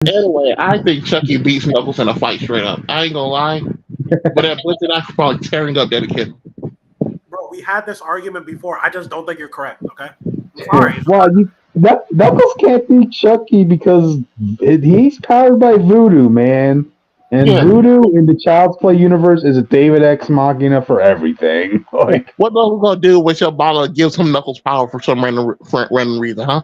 Anyway, I think Chucky beats Knuckles in a fight straight up. I ain't gonna lie, but that Butch and I probably tearing up that kid. Bro, we had this argument before. I just don't think you're correct. Okay, I'm sorry. Well, Knuckles can't beat Chucky because he's powered by voodoo, man. And Yeah, voodoo in the Child's Play universe is a David X Machina for everything. Like, what Knuckles gonna do when your bottle gives him Knuckles power for some random reason, huh?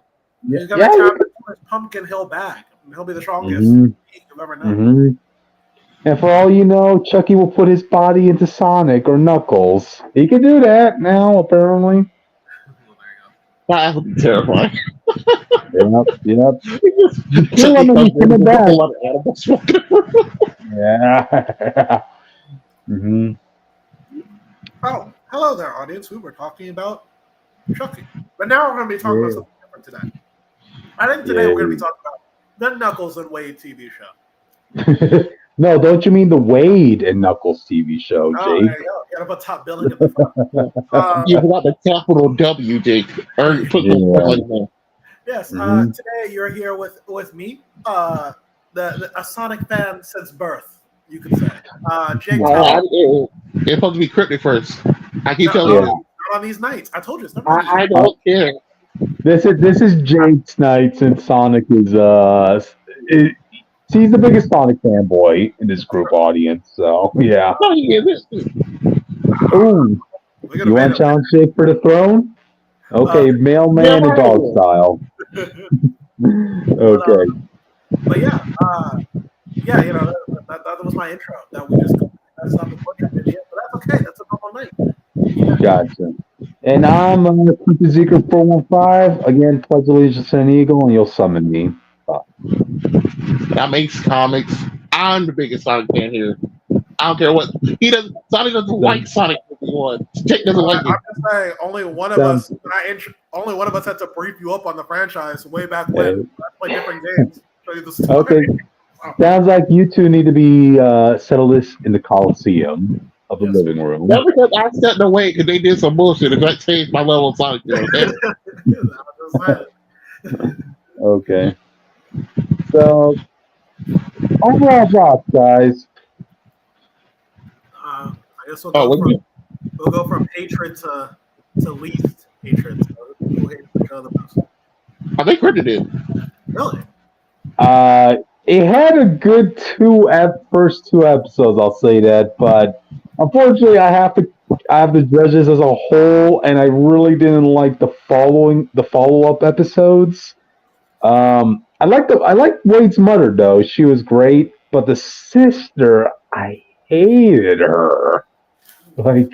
He's gonna tap into his Pumpkin Hill bag. He'll be the strongest you've ever known. Mm-hmm. And for all you know, Chucky will put his body into Sonic or Knuckles. He can do that now, apparently. That would be terrifying. Yep. Chucky him and he's coming back. a lot of animals walking around. Yeah. Mm-hmm. Oh, hello there, audience. We were talking about Chucky, but now we're going to be talking about something different today. I think today we're going to be talking about the Knuckles and Wade TV show. No, don't you mean the Wade and Knuckles TV show, Jake? Oh, there you go. You got to put top billing at the front. You forgot the capital W, Jake. Yes. Today you're here with me, a Sonic fan since birth, you could say. Jake. It's supposed to be cryptic first. I keep telling you. Not on these nights. I told you. It's I don't care. This is Jake's night since Sonic is he's the biggest Sonic fanboy in this group audience. So yeah. No, he isn't. Ooh, you want to challenge Jake for the throne? Okay, mailman and dog style. Okay. But yeah, that was my intro. That we just messed up the portrait video, but that's okay. That's a normal night. Yeah. Gotcha. And I'm Quincy Zeker 415. Again, pledge allegiance to an eagle, and you'll summon me. That makes comics. I'm the biggest Sonic fan here. I don't care what he does. Sonic doesn't like Sonic 51. Jake doesn't like it. I'm just saying, only one of us had to brief you up on the franchise way back when. I play different games. Show you the story. Okay. Sounds like you two need to be settle this in the Coliseum of the living room. That's because I stepped away because they did some bullshit and that changed my level of Sonic. Okay. So, overall thoughts, guys. I guess we'll go from hatred to least hatred. So who hates each other the most? I think Critter did. Really? It had a good first two episodes, I'll say that, but unfortunately, I have to judge this as a whole, and I really didn't like the follow-up episodes. I like Wade's mother though; she was great, but the sister, I hated her. Like,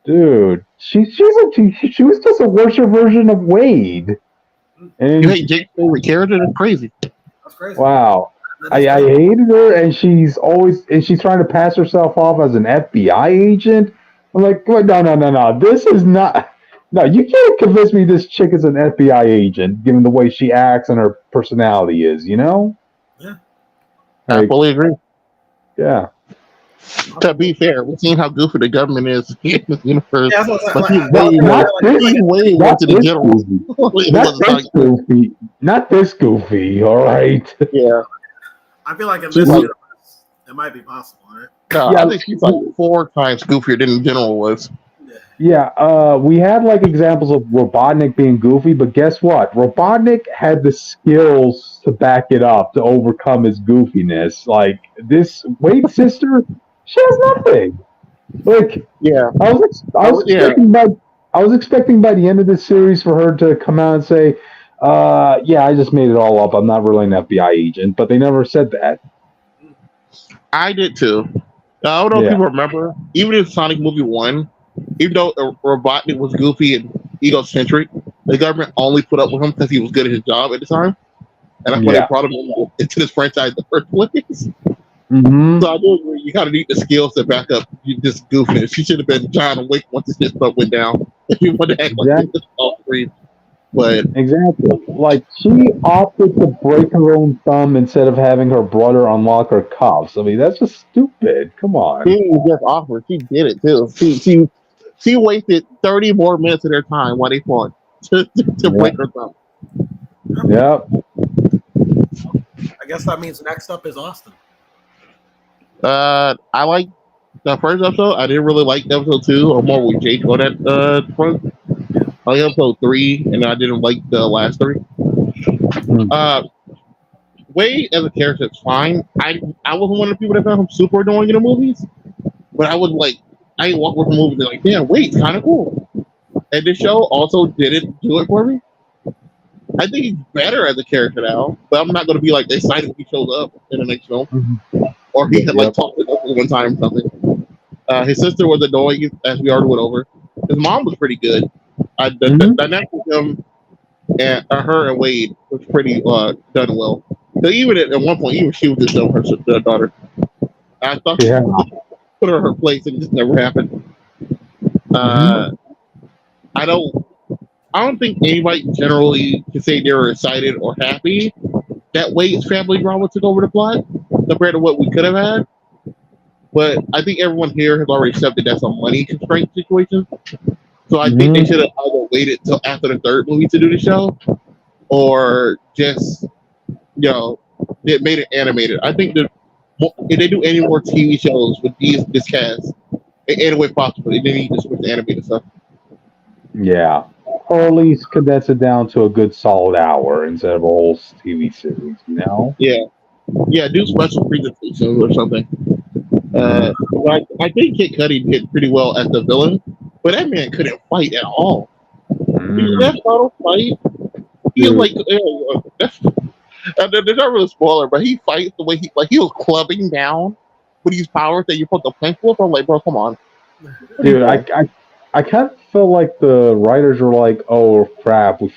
dude, she was just a worse version of Wade. And you hate Jake's favorite character? That's crazy. That's crazy. Wow. I hated her, and she's trying to pass herself off as an FBI agent. I'm like, no. This is not. No, you can't convince me this chick is an FBI agent, given the way she acts and her personality is. You know? Yeah. I fully agree. Yeah. To be fair, we've seen how goofy the government is in this universe. Yeah, but he's way more to the general. Not this goofy, all right? Yeah. I feel like in this universe, it might be possible, right? No, I think she's like 4 times goofier than the general was. Yeah, we had like examples of Robotnik being goofy, but guess what? Robotnik had the skills to back it up to overcome his goofiness. Like this Wade's sister, she has nothing. Like, yeah, I was expecting by the end of this series for her to come out and say, "Yeah, I just made it all up. I'm not really an FBI agent," but they never said that. I did too. I don't know if people remember, even in Sonic Movie 1. Even though Robotnik was goofy and egocentric, the government only put up with him because he was good at his job at the time. And that's why they brought him into this franchise in the first place. Mm-hmm. So I do agree. You kind of need the skills to back up this goofiness. She should have been John Wick once this stuff went down. If you want to act like this all three. But exactly. Like, she opted to break her own thumb instead of having her brother unlock her cuffs. I mean, that's just stupid. Come on. She just offered. She did it too. She wasted 30 more minutes of their time while they fought to break her thumb. Yep. I guess that means next up is Austin. I like the first episode. I didn't really like episode 2, or more with Jake on that front. I like episode 3, and I didn't like the last 3. Wade as a character is fine. I wasn't one of the people that found him super annoying in the movies, but I was like, I walked with the movie and like, damn, Wade's kind of cool. And this show also didn't do it for me. I think he's better as a character now, but I'm not going to be like excited when he shows up in the next film, or he had like talked to us one time or something. His sister was annoying, as we already went over. His mom was pretty good. The dynamic with him and her and Wade was pretty done well. So even at one point, even she was just showing her daughter. I thought she put her in her place, and it just never happened. I don't think anybody generally can say they were excited or happy that Wade's family drama took over the plot compared to what we could have had. But I think everyone here has already accepted that's a money constraint situation. So I think they should have either waited till after the third movie to do the show, or just they made it animated. I think that if they do any more TV shows with this cast, any way possible, they need to switch to animated stuff. Yeah. Or at least condense it down to a good solid hour instead of a whole TV series, Yeah, do special presentations or something. I think Kid Cudi did pretty well as the villain, but that man couldn't fight at all. That final fight, he was like, they're not really a spoiler, but he fights the way he was clubbing down with these powers that you put the plank with. I'm like, bro, come on. Dude, I kind of feel like the writers were like, "Oh crap, we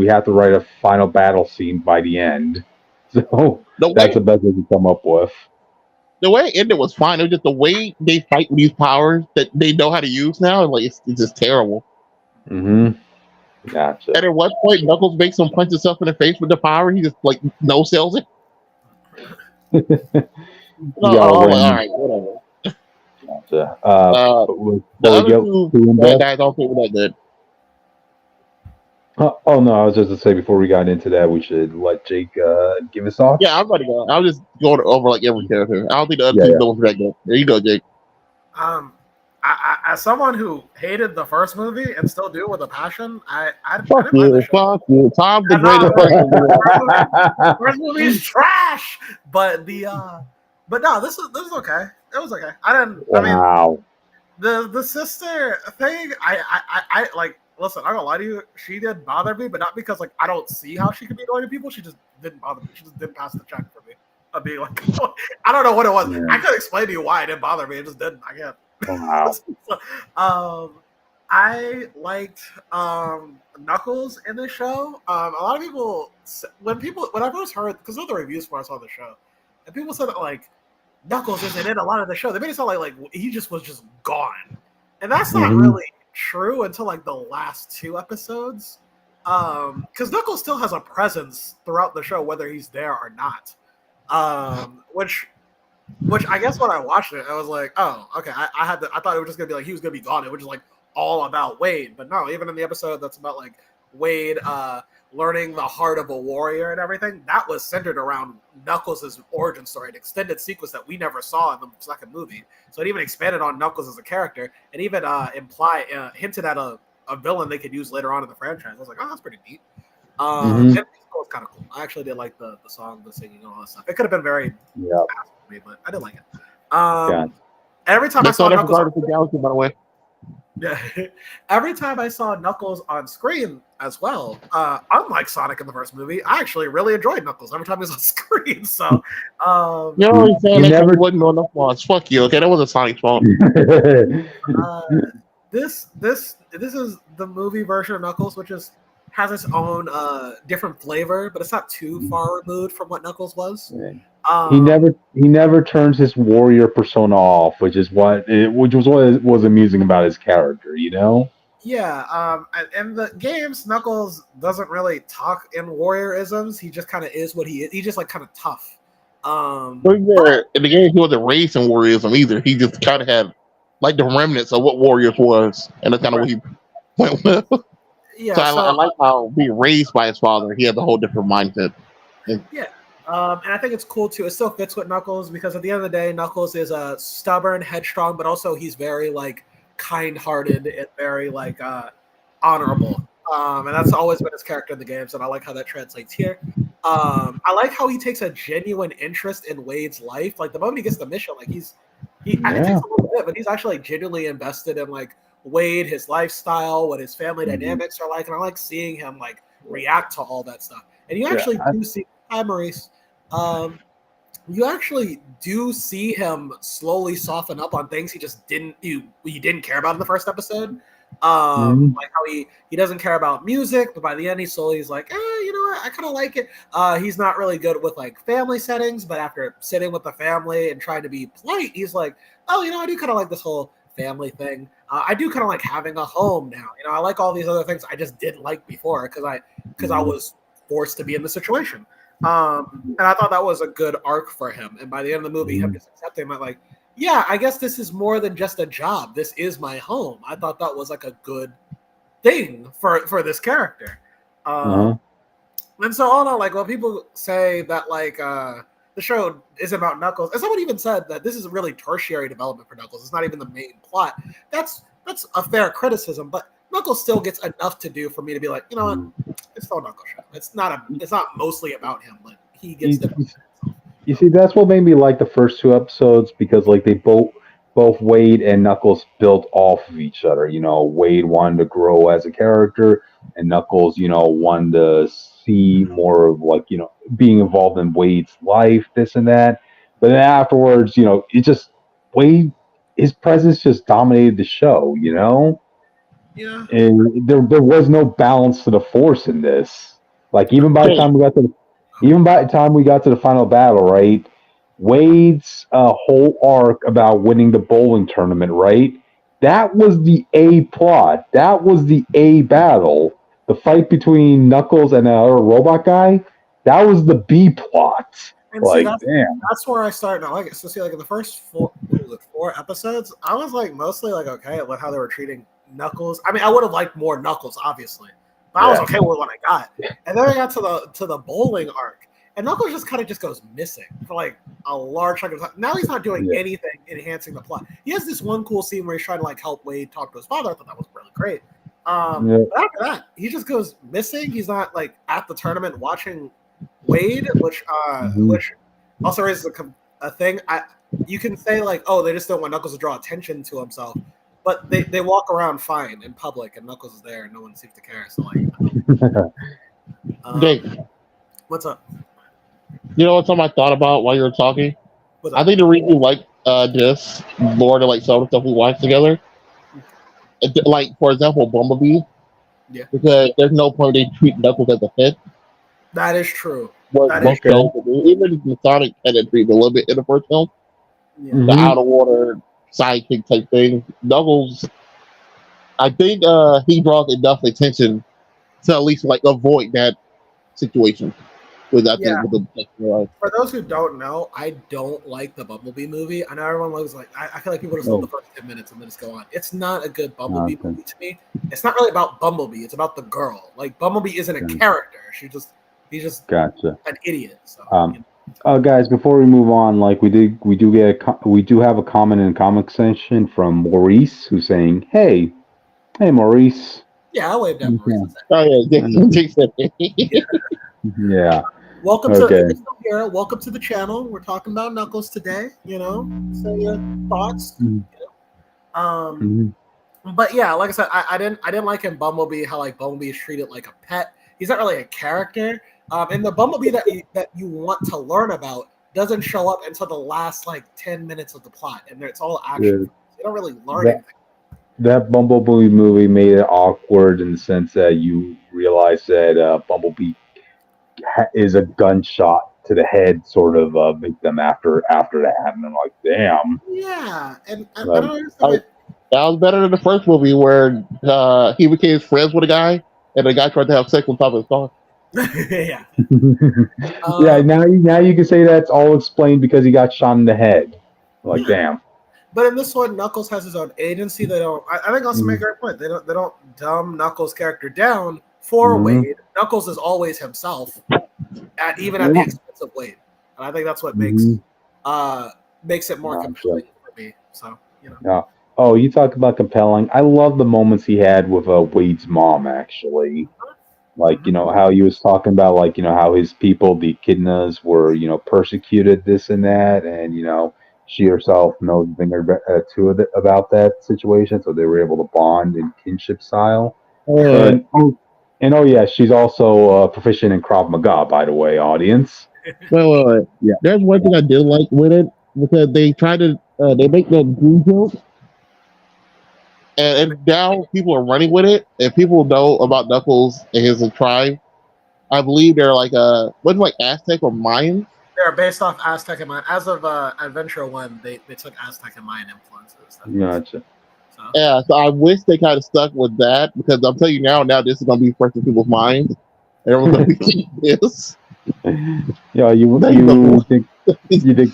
have to write a final battle scene by the end." So that's the best we can come up with. The way it ended was fine. It was just the way they fight with these powers that they know how to use now. Like it's just terrible. Gotcha. And at one point, Knuckles makes him punch himself in the face with the power. He just like no sells it. All right, whatever. Gotcha. The other two bad guys also were that good. Oh no, I was just to say before we got into that, we should let Jake give his thoughts. Yeah, I'm about to go. I'll just go over like every character. I don't think the other two don't that good. There you go, Jake. As someone who hated the first movie and still do with a passion, fuck you. Tom's the greatest person. First movie's trash, but no, this is okay. It was okay. I mean, the sister thing. I like. Listen, I'm gonna lie to you. She did bother me, but not because like I don't see how she could be annoying to people. She just didn't bother me. She just didn't pass the check for me. I'd be like, I don't know what it was. Yeah. I couldn't explain to you why it didn't bother me. It just didn't. I can't. Wow. I liked Knuckles in the show. A lot of people when I first heard, because of the reviews when I saw the show, and people said that like Knuckles isn't in a lot of the show. They made it sound like he was just gone, and that's not really true until like the last 2 episodes. Because Knuckles still has a presence throughout the show, whether he's there or not. Which I guess when I watched it, I was like, oh, okay. I thought it was just gonna be like he was gonna be gone. It was just like all about Wade, but no. Even in the episode that's about like Wade learning the heart of a warrior and everything, that was centered around Knuckles' origin story, an extended sequence that we never saw in the second movie. So it even expanded on Knuckles as a character, and even hinted at a villain they could use later on in the franchise. I was like, oh, that's pretty neat. And it was kind of cool. I actually did like the song, the singing, and all that stuff. It could have been very fast for me, but I did like it. Every time I saw Knuckles, Galaxy, by the way. Yeah. Every time I saw Knuckles on screen as well, unlike Sonic in the first movie, I actually really enjoyed Knuckles every time he was on screen. So, you're always saying that wasn't on the flaws. Fuck you. Okay, that wasn't Sonic's fault. This is the movie version of Knuckles, which has its own different flavor, but it's not too far removed from what Knuckles was. He never turns his warrior persona off, which was what was amusing about his character, you know? Yeah, in the games, Knuckles doesn't really talk in warriorisms. He just kind of is what he is. He's just like kind of tough. In the game, he wasn't raised in warriorism either. He just kind of had like the remnants of what warriors was, and that's kind of what he went with. Yeah, so I like how being raised by his father, he had the whole different mindset. Yeah. And I think it's cool too. It still fits with Knuckles because at the end of the day, Knuckles is a stubborn, headstrong, but also he's very like kind-hearted and very like honorable. And that's always been his character in the games, and I like how that translates here. I like how he takes a genuine interest in Wade's life. Like the moment he gets the mission, like it takes a little bit, but he's actually like, genuinely invested in like Wade, his lifestyle, what his family dynamics are like, and I like seeing him like react to all that stuff. And you actually do see, hi Maurice, you actually do see him slowly soften up on things he just didn't care about in the first episode. Like how he doesn't care about music, but by the end he's like, you know what, I kind of like it. He's not really good with like family settings, but after sitting with the family and trying to be polite, he's like, oh, you know, I do kind of like this whole family thing. I do kind of like having a home now. You know, I like all these other things I just didn't like before because I was forced to be in the situation. And I thought that was a good arc for him. And by the end of the movie, him just accepting that, like, yeah, I guess this is more than just a job. This is my home. I thought that was like a good thing for this character. And so all in all, like when people say that like the show is about Knuckles, and someone even said that this is a really tertiary development for Knuckles. It's not even the main plot. That's a fair criticism, but Knuckles still gets enough to do for me to be like, you know what, it's still a Knuckles show. It's not mostly about him, but he gets to. You see, that's what made me like the first two episodes because like they both Wade and Knuckles built off of each other. You know, Wade wanted to grow as a character, and Knuckles, you know, wanted to see more of like, you know, being involved in Wade's life, this and that. But then afterwards, you know, it just Wade, his presence just dominated the show. You know. Yeah. And there was no balance to the Force in this. Like even by the time we got to the final battle, right? Wade's whole arc about winning the bowling tournament, right? That was the A plot. That was the A battle. The fight between Knuckles and another robot guy, that was the B plot. And like, see, that's where I started. I like it. So see, like in the first four episodes, I was like mostly like okay with how they were treating Knuckles. I mean, I would have liked more Knuckles, obviously, but I was okay with what I got. And then I got to the bowling arc, and Knuckles just kind of just goes missing for like a large chunk of time. Now he's not doing anything enhancing the plot. He has this one cool scene where he's trying to like help Wade talk to his father. I thought that was really great. But after that, he just goes missing. He's not like at the tournament watching Wade, which also raises a thing. You can say like, oh, they just don't want Knuckles to draw attention to himself, but they walk around fine in public, and Knuckles is there, and no one seems to care. So like, Jake, what's up? You know what something I thought about while you were talking? I think the reason you like this more than like some of the stuff we watched together, like for example, Bumblebee. Yeah. Because there's no point they treat Knuckles as a fit. That is true. Even the Sonic had that treatment a little bit in the first film. Yeah. The out of water sidekick type thing. Knuckles, I think he draws enough attention to at least like avoid that situation. For those who don't know, I don't like the Bumblebee movie. I know everyone was like, I feel like people just love the first 10 minutes and then just go on. It's not a good Bumblebee movie to me. It's not really about Bumblebee. It's about the girl. Like Bumblebee isn't a character. He's just an idiot. So, guys, before we move on, like we do have a comment in the comment section from Maurice who's saying, "Hey, Maurice." Yeah, I waved at Maurice. Yeah. Welcome to welcome to the channel. We're talking about Knuckles today. You know, say your thoughts. But yeah, like I said, I didn't like in Bumblebee how like Bumblebee is treated like a pet. He's not really a character. And the Bumblebee that you want to learn about doesn't show up until the last like 10 minutes of the plot, and it's all action. Yeah. You don't really learn anything. That Bumblebee movie made it awkward in the sense that you realize that Bumblebee is a gunshot to the head sort of victim after that, and I'm like, damn. Yeah, and I don't understand. That was better than the first movie where he became friends with a guy, and the guy tried to have sex on top of his car. Yeah. Yeah. Now you can say that's all explained because he got shot in the head. Like, damn. But in this one, Knuckles has his own agency. They don't. I think also make a great point. They don't dumb Knuckles' character down for Wade. Knuckles is always himself, even at the expense elements of Wade, and I think that's what makes it more compelling for me. So Yeah. Oh, you talk about compelling. I love the moments he had with Wade's mom. Actually, like how he was talking about how his people, the Echidnas, were persecuted, this and that, and she herself knows a thing or two about that situation, so they were able to bond in kinship style. And oh yeah, she's also proficient in Krav Maga, by the way, audience. Well, Yeah. there's one thing I did like with it because they try to they make the green joke, and now people are running with it, and people know about Knuckles and his tribe. I believe they're like what's like Aztec or Mayans. They're based off Aztec and Mayan. As of Adventure 1, they took Aztec and Mayan influences. Gotcha. So. Yeah, so I wish they kind of stuck with that because I'm telling you now this is going to be fresh in people's minds. And everyone's going to be this. Yeah, you think he's a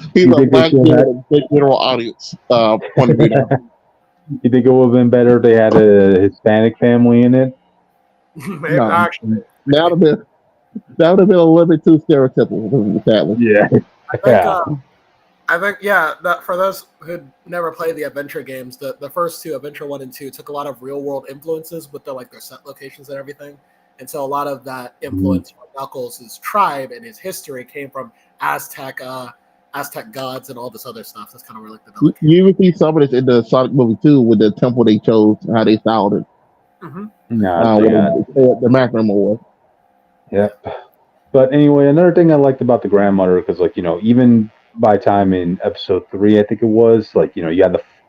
black general audience point of view now. You think it would have been better if they had a Hispanic family in it? Maybe, no, actually, that would have been a little bit too stereotypical. Sadly. Yeah. I think that for those who never played the adventure games, the first two, Adventure 1 and 2, took a lot of real world influences with their set locations and everything. And so a lot of that influence from Knuckles' tribe and his history came from Aztec gods and all this other stuff. That's kind of where the you even see some of this in the Sonic movie too, with the temple they chose, how they styled it. The Magnum Award. Yep. But anyway, another thing I liked about the grandmother, because even by time in episode 3, I think it was,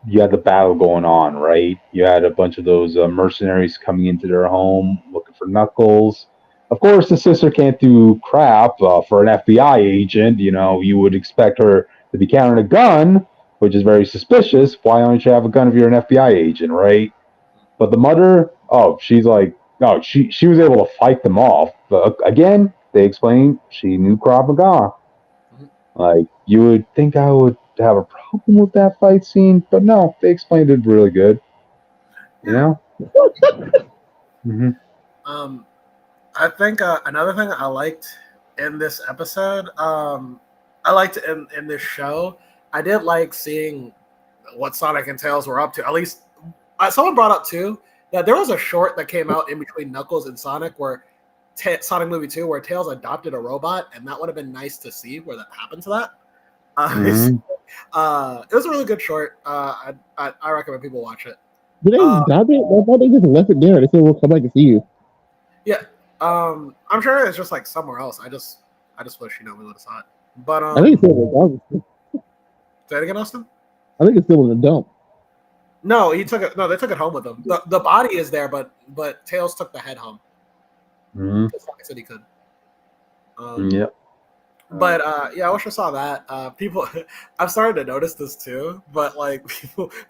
you had the battle going on, right? You had a bunch of those mercenaries coming into their home looking for Knuckles. Of course, the sister can't do crap for an FBI agent. You would expect her to be carrying a gun, which is very suspicious. Why don't you have a gun if you're an FBI agent, right? But the mother, she's like, no, she was able to fight them off. But again, they explained she knew Krav Maga. Like, you would think I would have a problem with that fight scene, but no, they explained it really good. I think another thing I liked in this episode, I liked in this show, I did like seeing what Sonic and Tails were up to. At least someone brought up too that there was a short that came out in between Knuckles and Sonic where Sonic Movie 2 where Tails adopted a robot, and that would have been nice to see where that happened to that. It was a really good short. I recommend people watch it. Did they adopt it? I thought they just left it there. They said we'll come back and see you. Yeah. I'm sure it's just somewhere else. I just wish we would have saw it. But I think it's still in the dump. Say it again, Austin? I think it's still in the dump. No, he took it. No, they took it home with them. The body is there, but Tails took the head home. I said he could. Yep. But I wish I saw that. People, I've started to notice this too. But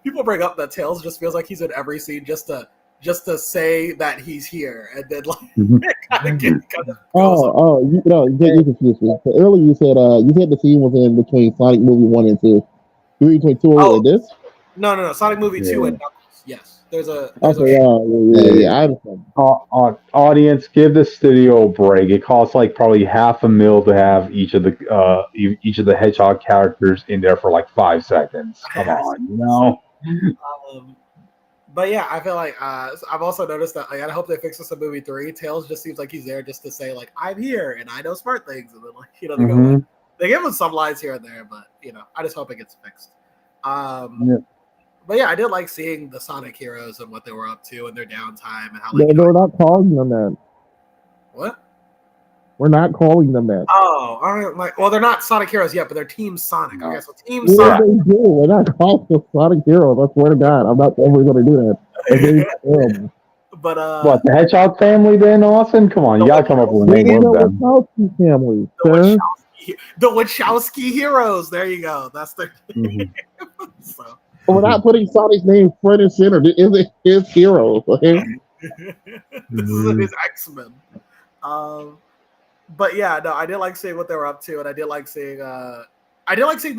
people bring up that Tails just feels like he's in every scene just to say that he's here, and then you confused me. So earlier you said the scene was in between Sonic Movie 1 and 2. You mean between 2 and this? No. Sonic Movie 2 and Knuckles. Yes, there's a. I understand. Audience, give the studio a break. It costs probably $500,000 to have each of the Hedgehog characters in there for 5 seconds. Come on, But yeah, I feel like I've also noticed that I hope they fix this in movie 3. Tails just seems like he's there just to say I'm here and I know smart things, and then they give him some lines here and there, but I just hope it gets fixed. But yeah, I did like seeing the Sonic heroes and what they were up to and their downtime and how we're not calling them that. What? We're not calling them that. Oh, all right. Well, they're not Sonic heroes yet, but they're Team Sonic. Okay, so Team Sonic. They do. We're not calling them Sonic heroes. I swear to God, I'm not ever going to do that. But what, the Hedgehog family then, Austin? Come on, you gotta come up with a name of them. Wachowski family. The Wachowski heroes. There you go. That's their name. So. We're not putting Sonic's name front and center. This is his heroes. Okay? This is his X-Men. But yeah, no, I did like seeing what they were up to, and I did like seeing the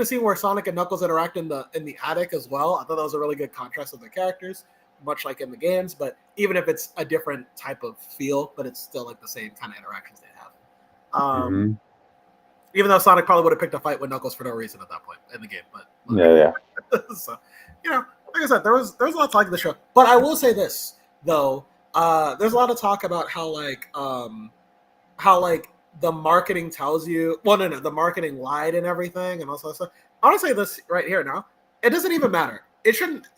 scene where Sonic and Knuckles interact in the attic as well. I thought that was a really good contrast of the characters, much like in the games. But even if it's a different type of feel, but it's still the same kind of interactions they have. Even though Sonic probably would have picked a fight with Knuckles for no reason at that point in the game, but so like I said, there was a lot to like in the show. But I will say this though, there's a lot of talk about how the marketing tells you. Well, no, the marketing lied and everything, and also stuff. I want to say this right here now. It doesn't even matter. It shouldn't.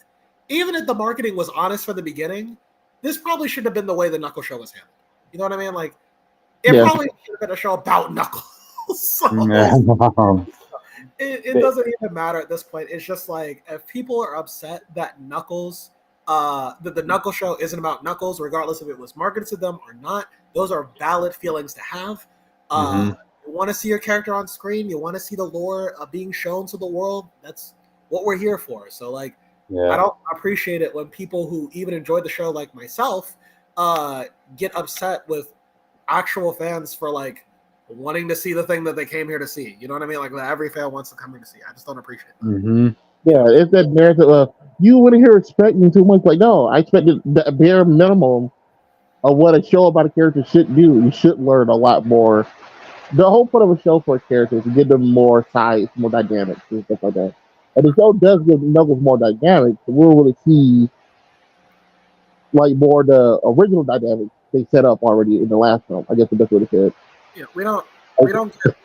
Even if the marketing was honest from the beginning, this probably shouldn't have been the way the Knuckles show was handled. You know what I mean? Like, it probably should have been a show about Knuckles. So, it doesn't even matter at this point. It's just like, if people are upset that Knuckles, that the Knuckles show isn't about Knuckles, regardless if it was marketed to them or not, those are valid feelings to have. You want to see your character on screen. You want to see the lore being shown to the world. That's what we're here for. So, like, I don't appreciate it when people who even enjoyed the show, like myself, get upset with actual fans for, like, wanting to see the thing that they came here to see. You know what I mean? Like, every fan wants to come here to see. I just don't appreciate that. Yeah, it's that narrative of you wouldn't hear expecting too much. Like, no, I expected the bare minimum of what a show about a character should do. You should learn a lot more. The whole point of a show for a character is to give them more size, more dynamics, and stuff like that. And the show does give Knuckles more dynamics. So we'll really see like more the original dynamics they set up already in the last film. I guess the best way to say it. Yeah, we don't get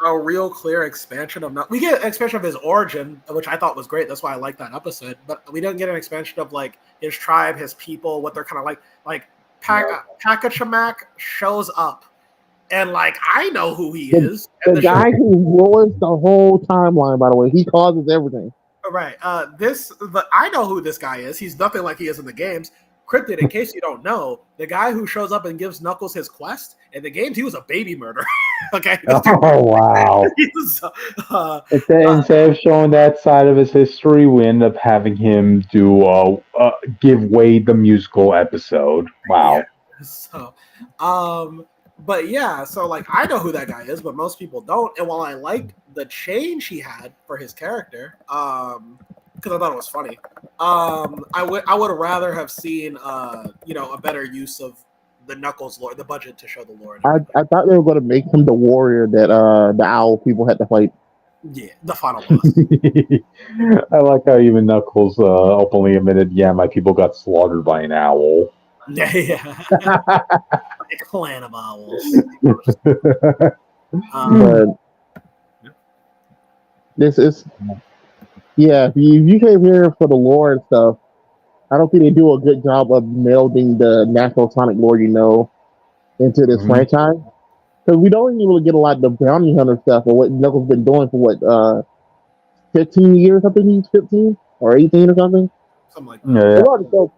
a real clear expansion of we get an expansion of his origin, which I thought was great. That's why I like that episode. But we don't get an expansion of like his tribe, his people, what they're kind of like. Like Pakachamak shows up, and like I know who he is. The guy who ruins the whole timeline, by the way, he causes everything. Right. I know who this guy is. He's nothing like he is in the games. Cryptid, in case you don't know, the guy who shows up and gives Knuckles his quest in the games, he was a baby murderer. Okay. Oh wow! Instead of showing that side of his history, we end up having him do give Wade the musical episode. Wow. Yeah. So, but yeah, so like I know who that guy is, but most people don't. And while I liked the change he had for his character, because I thought it was funny, I would rather have seen a better use of the Knuckles lore, the budget to show the lore. I thought they were going to make him the warrior that the owl people had to fight. Yeah, the final boss. I like how even Knuckles openly admitted, yeah, my people got slaughtered by an owl. Yeah. A clan of owls. This is, if you came here for the lore and stuff, I don't think they do a good job of melding the natural Sonic lore into this franchise. Because we don't even really get a lot of the bounty hunter stuff or what Knuckles been doing for 15 years. I think he's 15 or 18 or something. Something like that.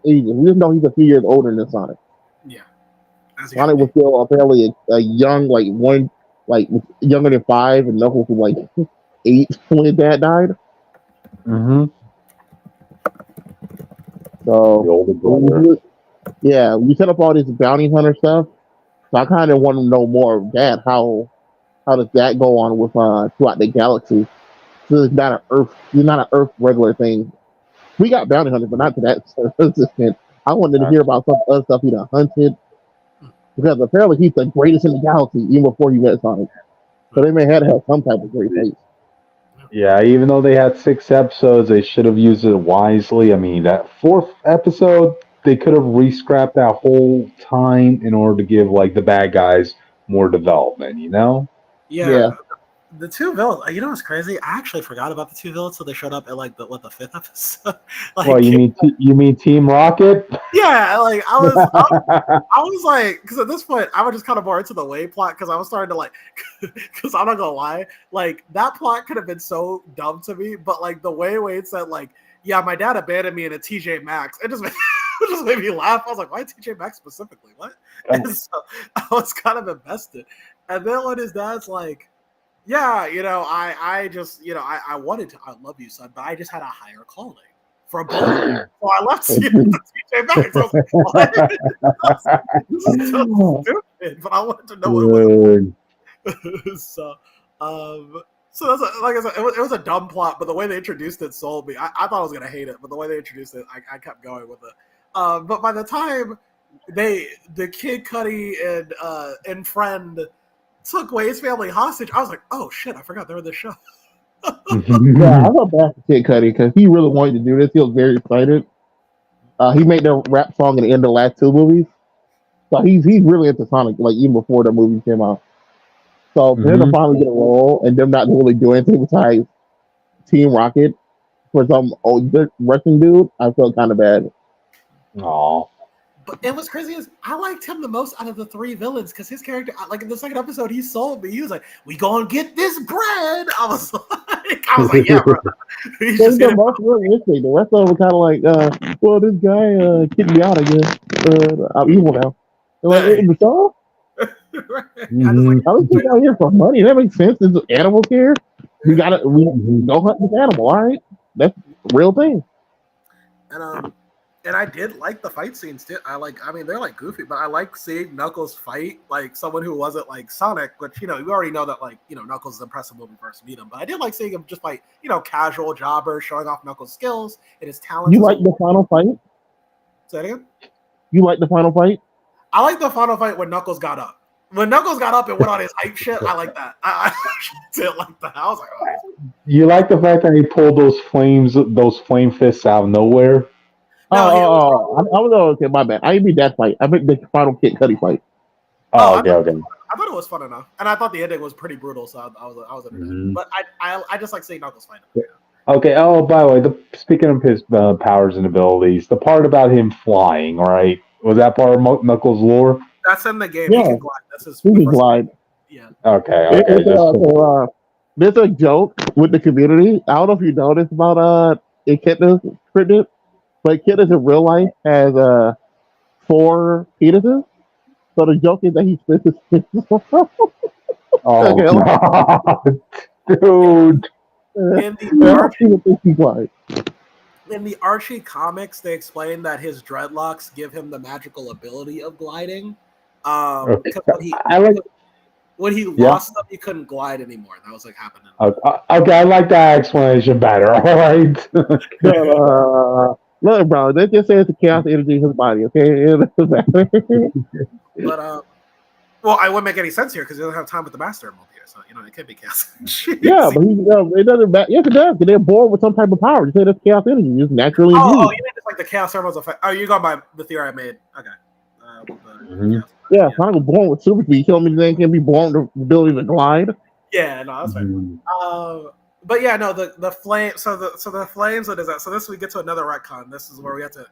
Yeah. We just know he's a few years older than Sonic. Yeah. Sonic was still apparently a young, younger than 5, and Knuckles was 8 when his dad died. So, the older brother. Yeah, we set up all this bounty hunter stuff. So I kind of want to know more of that. How does that go on with throughout the galaxy? So it's not an Earth regular thing. We got bounty hunters, but not to that extent. I wanted to hear about some other stuff he done hunted, because apparently he's the greatest in the galaxy even before he met Sonic. So they may have to have some type of great face. Yeah, even though they had 6 episodes, they should have used it wisely. I mean, that 4th episode, they could have re-scrapped that whole time in order to give the bad guys more development, Yeah. The 2 villains, what's crazy? I actually forgot about the 2 villains until they showed up at the 5th episode. You mean Team Rocket? Yeah, I was because at this point I was just kind of more into the Wade plot, because I was starting to because I'm not gonna lie, that plot could have been so dumb to me, but the way Wade said yeah, my dad abandoned me in a TJ Maxx, it just made me laugh. I was like, why TJ Maxx specifically? What? And so I was kind of invested, and then when his dad's yeah, I just, I love you, son, but I just had a higher calling for a bowler. So I left TJ Maxx. I was like, what? This is so stupid, but I wanted to know what it was. So that's like I said, it was a dumb plot, but the way they introduced it sold me. I thought I was going to hate it, but the way they introduced it, I kept going with it. But by the time the Kid Cudi and friend took Wade's family hostage, I was like, oh shit, I forgot they were in the show. Yeah, I felt bad for Kid Cudi because he really wanted to do this. He was very excited. He made the rap song at the end of the last two movies, so he's really into Sonic, like even before the movie came out. So for him to finally get a role and them not really do anything besides Team Rocket for some old Russian dude, I felt kind of bad. Aw. But and what's crazy is I liked him the most out of the three villains because his character, like in the second episode, he sold me. He was like, "We gonna get this bread." I was like, "Yeah, bro." He's So just the most realistic. The rest of them were kind of like, well, this guy kicked me out, I guess. I'm evil now. They're like, in the song? right. I was just out here for money. That makes sense. There's animals here. We go hunt this animal. All right, that's a real thing. And I did like the fight scenes too. I mean, they're like goofy, but I like seeing Knuckles fight like someone who wasn't like Sonic, which, you already know that, like, Knuckles is impressive when we first meet him. But I did like seeing him just fight, casual jobber, showing off Knuckles' skills and his talents. You like the final fight? Say that again? You like the final fight? I like the final fight when Knuckles got up. When Knuckles got up and went on his hype shit, I like that. I did like that. I was like, oh. You like the fact that he pulled those flame fists out of nowhere? No, I was okay. My bad. I didn't mean that fight. I meant the final Kid Cudi fight. Okay. I thought it was fun enough, and I thought the ending was pretty brutal. So I was entertained. But I just like seeing Knuckles fight him. Okay. Oh, by the way, speaking of his powers and abilities, the part about him flying, right? Was that part of Knuckles' lore? That's in the game. Yeah. He can glide. That's his. He can glide. Yeah. Okay. There's a joke with the community. I don't know if you noticed about Echidna's credit, but Echidna in real life has 4 penises. So the joke is that he splits his penis. Oh, God. Dude. In the Archie comics, they explain that his dreadlocks give him the magical ability of gliding. When he lost them, he couldn't glide anymore. That was like happening. Okay, I like that explanation better. All right. Look, bro, they just say it's the chaos energy in his body. Okay. But well, I wouldn't make any sense here because he doesn't have time with the Master Emerald here, so it can't be chaos. Yeah, but it doesn't matter. Yes, it does. They're born with some type of power. You say that's chaos energy. It's naturally. You mean it's like the chaos emerald's effect? Oh, you're going by the theory I made. Okay. Yeah, Sonic was born with super speed. You tell me they can't be born with the ability to glide. Yeah, no, that's fair. But yeah, no, the flame. So the flames of disaster. So we get to another retcon. This is where we have to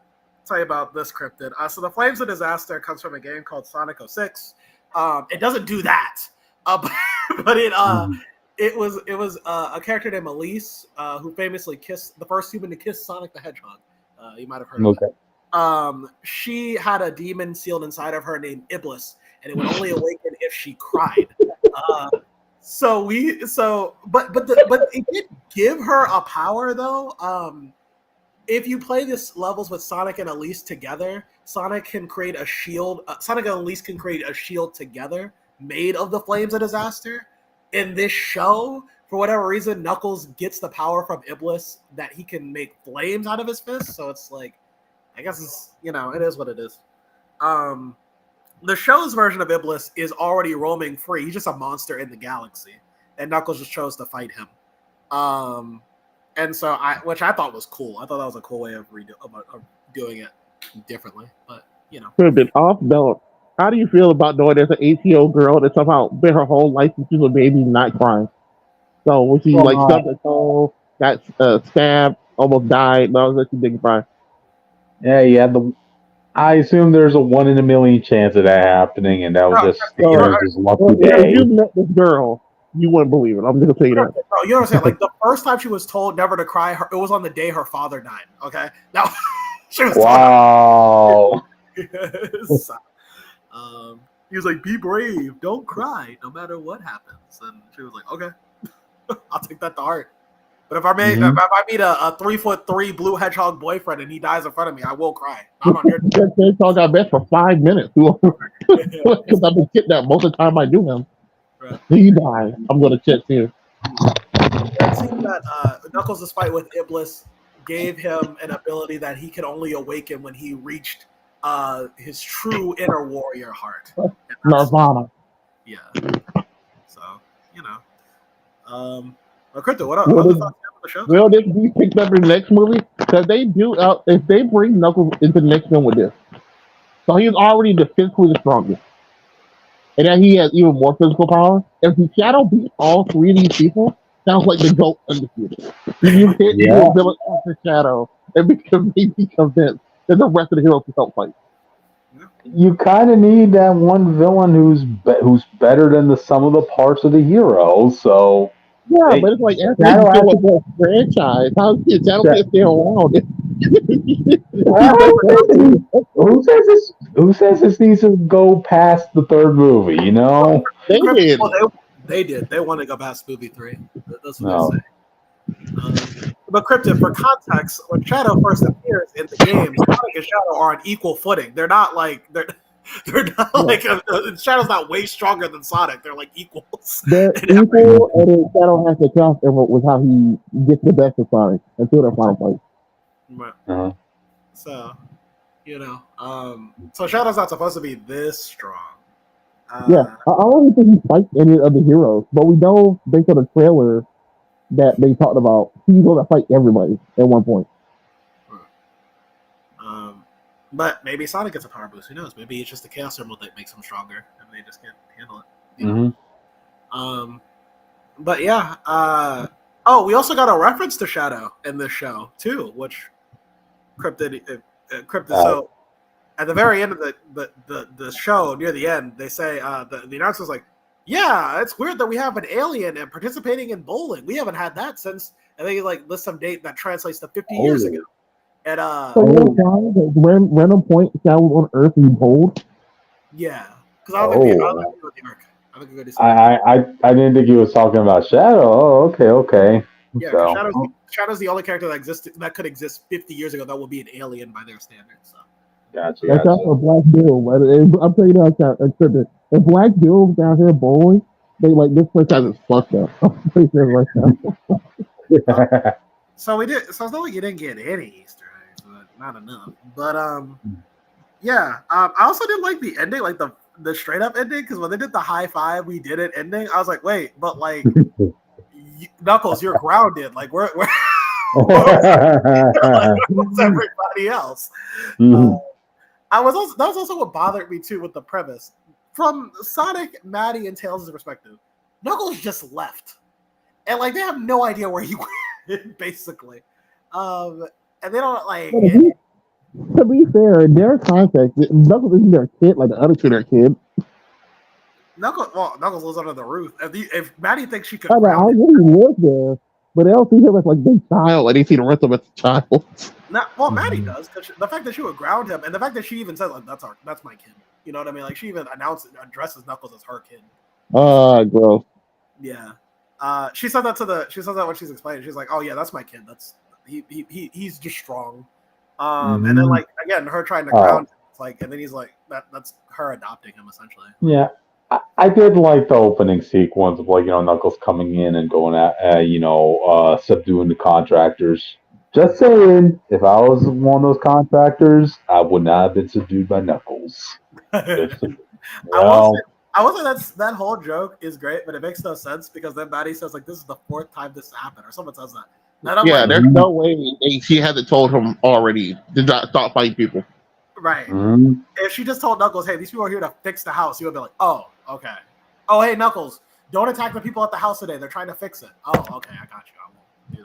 tell you about this cryptid. So the flames of disaster comes from a game called Sonic 06. It doesn't do that, but it was a character named Elise, who famously kissed the first human to kiss Sonic the Hedgehog. You might have heard of that. She had a demon sealed inside of her named Iblis, and it would only awaken if she cried. But it did give her a power though. If you play this levels with Sonic and Elise together, Sonic can create a shield. Sonic and Elise can create a shield together made of the flames of disaster. In this show, for whatever reason, Knuckles gets the power from Iblis that he can make flames out of his fists. So it's like, I guess it's, it is what it is. The show's version of Iblis is already roaming free. He's just a monster in the galaxy, and Knuckles just chose to fight him. And so which I thought was cool. I thought that was a cool way of doing it differently. But could have been off belt. How do you feel about knowing there's an 18-year-old girl that somehow been her whole life since she was a baby not crying? So when she stubbed her toe, got stabbed, almost died, but she didn't cry. Yeah. I assume there's a 1 in a million chance of that happening, and that was just lucky day. If you met this girl, you wouldn't believe it. I'm just gonna tell you that. Bro, you understand? Like the first time she was told never to cry, it was on the day her father died. Okay, now she was. Wow. He was like, "Be brave, don't cry, no matter what happens." And she was like, "Okay, I'll take that to heart." But if I meet a 3'3" blue hedgehog boyfriend and he dies in front of me, I will cry. I'm on your hedgehog got best for 5 minutes because I've been kidnapped most of the time I do him. Right. He died. I'm gonna check here. It seems that Knuckles' fight with Iblis gave him an ability that he could only awaken when he reached his true inner warrior heart. Nirvana. Yeah. Crypto, what other thoughts you have on the show? Will this be picked up in the next movie? Because they do, if they bring Knuckles into the next film with this, so he's already the physically the strongest, and then he has even more physical power. If the Shadow beats all three of these people, sounds like the GOAT undefeated. You hit the villain after Shadow, and because they be convinced that the rest of the heroes can help fight. You kind of need that one villain who's better than the sum of the parts of the hero. So yeah, but it's like every franchise. How can Shadow can't stay around? Who says this needs to go past the third movie? You know, they did. They did. They want to go past movie 3. That's what they say. But Cryptid, for context, when Shadow first appears in the game, Sonic and Shadow are on equal footing. They're not like Shadow's not way stronger than Sonic. They're like equals. They're equal, and then Shadow has to trust with how he gets the best of Sonic until their final fight. Right. So, so Shadow's not supposed to be this strong. I don't even think he fights any of the heroes, but we know based on the trailer that they talked about, he's going to fight everybody at one point. But maybe Sonic gets a power boost. Who knows? Maybe it's just the Chaos Emerald that makes him stronger, and they just can't handle it. But yeah. We also got a reference to Shadow in this show too, which Cryptid. So at the very end of the show, near the end, they say the announcer's like, "Yeah, it's weird that we have an alien and participating in bowling. We haven't had that since." And they list some date that translates to 50 years ago. And random point Shadow on Earth and bowled. Yeah, because I don't think he go to the Ark. I think he go to I didn't think he was talking about Shadow. Oh, okay. Yeah, Shadow's the only character that could exist 50 years ago that would be an alien by their standards. So. Gotcha. That's a Black Bill. I'm telling you now, if Black Bill's down here bowling, they like this franchise is fucked up. I'm pretty sure right now. So it's not like you didn't get any Easter eggs, but not enough. But I also didn't like the ending, like the straight up ending, because when they did the high five, we did it ending. I was like, wait, but like Knuckles, you're grounded. Like where's everybody else? That was also what bothered me too with the premise. From Sonic, Maddie, and Tails' perspective, Knuckles just left, and like they have no idea where he went, basically. And they don't like. To be fair, in their context, Knuckles isn't their kid like the other two their kid. Knuckles lives under the roof. If Maddie thinks she could, I really live there, but they don't see him as like big child, like they see the rest of him as a child. Maddie does, because the fact that she would ground him, and the fact that she even says like that's my kid. You know what I mean? Like she even addresses Knuckles as her kid. Gross. Yeah. She said that when she's explaining. She's like, "Oh yeah, that's my kid. That's he's just strong." And then like again, her trying to ground him, it's like, and then he's like, that's her adopting him essentially. Yeah. I did like the opening sequence of like Knuckles coming in and going at subduing the contractors. Just saying, if I was one of those contractors, I would not have been subdued by Knuckles. I will say that whole joke is great, but it makes no sense because then Maddie says like this is the 4th time this happened, or someone says that. There's no way she hasn't told him already to stop fighting people. Right. If she just told Knuckles, hey, these people are here to fix the house, he would be like, oh, okay. Oh, hey, Knuckles, don't attack the people at the house today. They're trying to fix it. Oh, okay, I got you. I won't do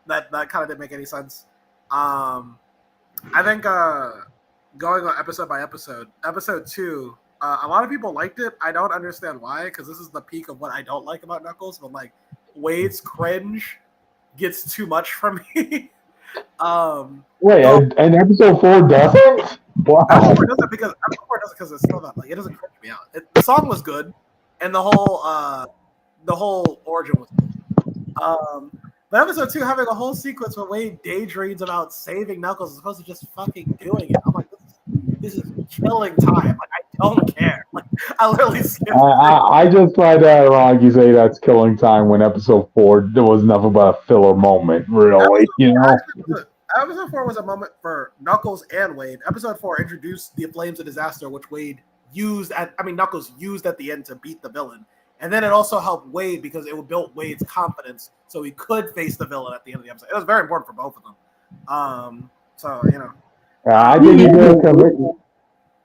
that. That kind of didn't make any sense. I think going on episode by episode, episode 2, a lot of people liked it. I don't understand why, because this is the peak of what I don't like about Knuckles, when like Wade's cringe gets too much for me. And episode 4 doesn't? Wow. Episode 4 doesn't because it's still not like it doesn't cringe me out. The song was good, and the whole origin was good. But episode 2 having a whole sequence where Wade daydreams about saving Knuckles as opposed to just fucking doing it. I'm like, this is killing time. Like, I don't care. Like, I literally skipped. I just find that ironic you say that's killing time when episode 4 there was nothing but a filler moment, really. Episode 4 was a moment for Knuckles and Wade. Episode 4 introduced the Flames of Disaster, which Wade Knuckles used at the end to beat the villain. And then it also helped Wade because it built Wade's confidence so he could face the villain at the end of the episode. It was very important for both of them. I think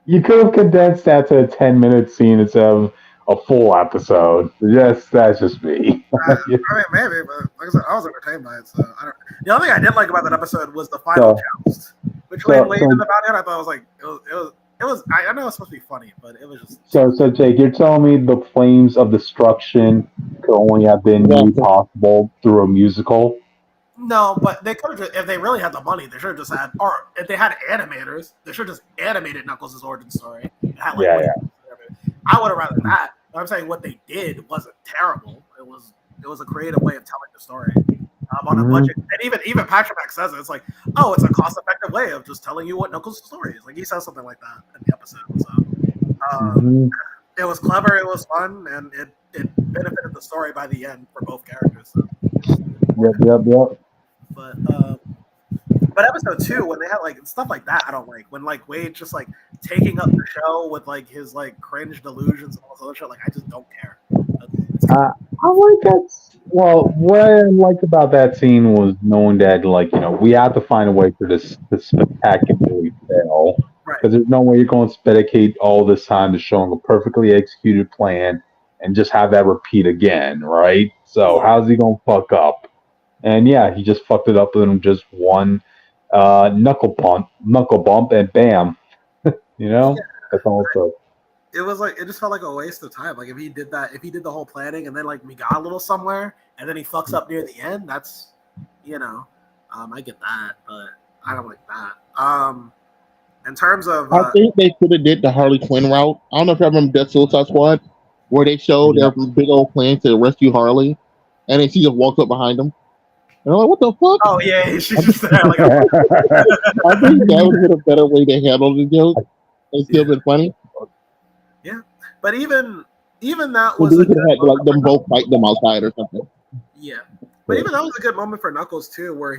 you could have condensed that to a 10-minute scene instead of a full episode. Yes, that's just me. Maybe, but like I said, I was entertained by it. So I don't. The only thing I did like about that episode was the final joust, which Wade in about it. I thought it was like it was. I know it's supposed to be funny, but it was just. So Jake, you're telling me the Flames of Destruction could only have been made possible through a musical? No, but they could have, if they really had the money, they should have just had, or if they had animators, they should have just animated Knuckles' origin story. I would have rather that. But I'm saying what they did wasn't terrible. It was a creative way of telling the story on a budget. And even Patrick Mack says it. It's like, oh, it's a cost-effective way of just telling you what Knuckles' story is. Like he says something like that in the episode. So it was clever, it was fun, and it benefited the story by the end for both characters. So. Yep. But episode 2, when they had like stuff like that, I don't like. When like Wade just like taking up the show with like his like cringe delusions and all this other shit, like I just don't care. I like that. Well, what I liked about that scene was knowing that, like, we have to find a way for this to spectacularly fail. Because there's no way you're going to dedicate all this time to showing a perfectly executed plan and just have that repeat again, right? So how's he going to fuck up? And yeah, he just fucked it up in just one knuckle bump, and bam. That's all it took. It was like, it just felt like a waste of time. Like if he did the whole planning and then like we got a little somewhere and then he fucks up near the end, that's, I get that, but I don't like that. In terms of, I think they could have did the Harley Quinn route. I don't know if you remember Death Suicide Squad, where they showed their big old plan to rescue Harley, and then she just walked up behind them. And I'm like, what the fuck? Oh yeah, she's just there. Like, I think that would have been a better way to handle the joke. It's still been funny. Yeah, but even that was we could have had like them both fight them outside or something. Yeah, but even that was a good moment for Knuckles too, where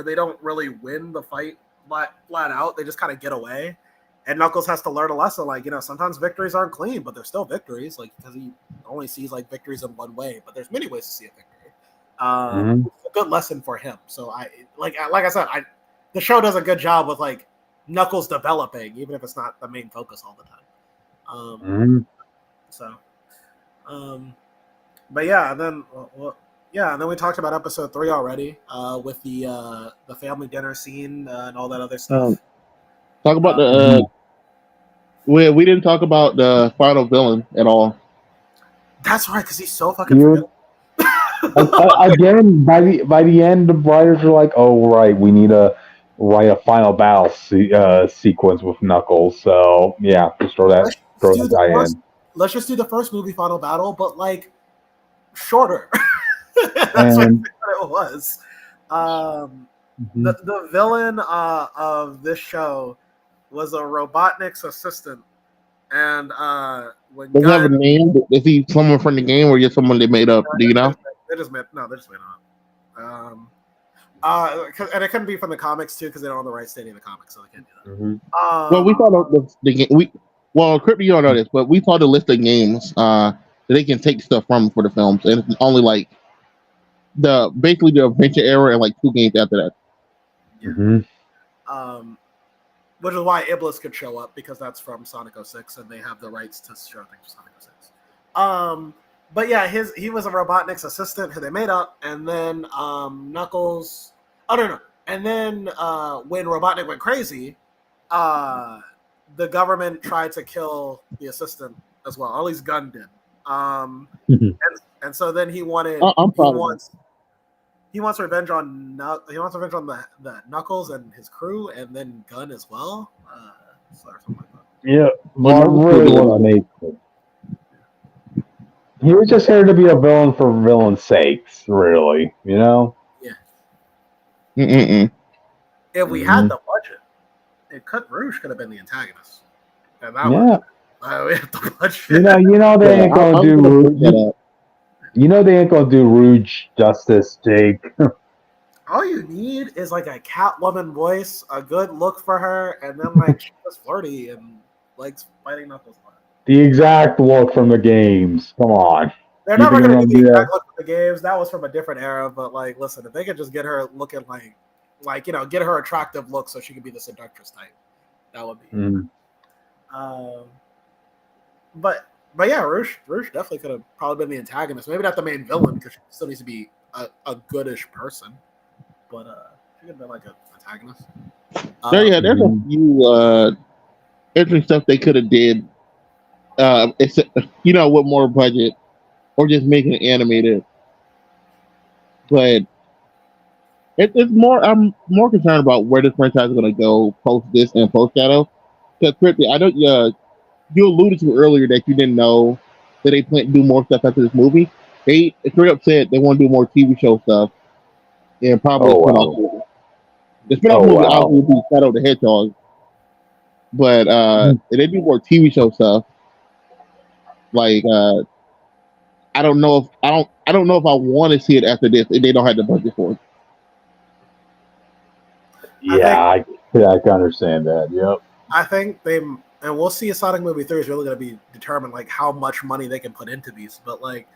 they don't really win the fight flat out. They just kind of get away, and Knuckles has to learn a lesson. Like sometimes victories aren't clean, but they're still victories. Like because he only sees like victories in one way, but there's many ways to see a victory. It's a good lesson for him. So like I said, the show does a good job with like Knuckles developing, even if it's not the main focus all the time. But yeah, and then and then we talked about episode 3 already, with the family dinner scene and all that other stuff. Talk about the we didn't talk about the final villain at all. That's right, because he's so fucking forgettable. Again, by the end, the writers are like, "Oh, right, we need to write a final battle sequence with Knuckles." So yeah, just throw that guy in. Let's just do the first movie final battle, but like shorter. That's what it was. The villain of this show was a Robotnik's assistant, and when does he have a name? Is he someone from the game, or just someone they made up? Do you know? They just made up. And it couldn't be from the comics too, because they don't own the rights to any of the comics, so they can't do that. Well, we thought the game. Crypto, you don't know this, but we saw the list of games that they can take stuff from for the films, and it's only like basically the Adventure era and like 2 games after that. Yeah. Which is why Iblis could show up, because that's from Sonic 06, and they have the rights to show things from Sonic 06. But yeah, he was a Robotnik's assistant who they made up, and then Knuckles. Oh no! And then when Robotnik went crazy, the government tried to kill the assistant as well. At least Gunn did. And so then he wanted. He wants revenge on the Knuckles and his crew, and then Gunn as well. Something like that. Yeah, but really wasn't made. He was just here to be a villain for villain's sakes, really. Yeah. If we had the budget, Rouge could have been the antagonist, and that we have the budget. They ain't gonna do Rouge. They ain't gonna do Rouge justice, Jake. All you need is like a Catwoman voice, a good look for her, and then like she's flirty and likes fighting Knuckles. the exact look from the games. Come on. They're You never think going they're to gonna do do the that? exact look of the games. That was from a different era. But like, listen, if they could just get her looking like get her attractive look so she could be the seductress type, that would be. But yeah, Rouge definitely could have probably been the antagonist. Maybe not the main villain because she still needs to be a goodish person. But she could have been like an antagonist. There's a few interesting stuff they could have did. It's with more budget or just making it animated. But it's more. I'm more concerned about where this franchise is going to go post this and post Shadow. Because I know you alluded to earlier that you didn't know that they plan to do more stuff after this movie. They straight up said they want to do more TV show stuff and probably spin-off movie. The spin-off movie obviously will be Shadow the Hedgehog, but if they do more TV show stuff, like I don't know if I don't know if I want to see it after this if they don't have the budget for it. Yeah, I can understand that. Yep. I think and we'll see. A Sonic movie 3 is really going to be determined like how much money they can put into these. But like,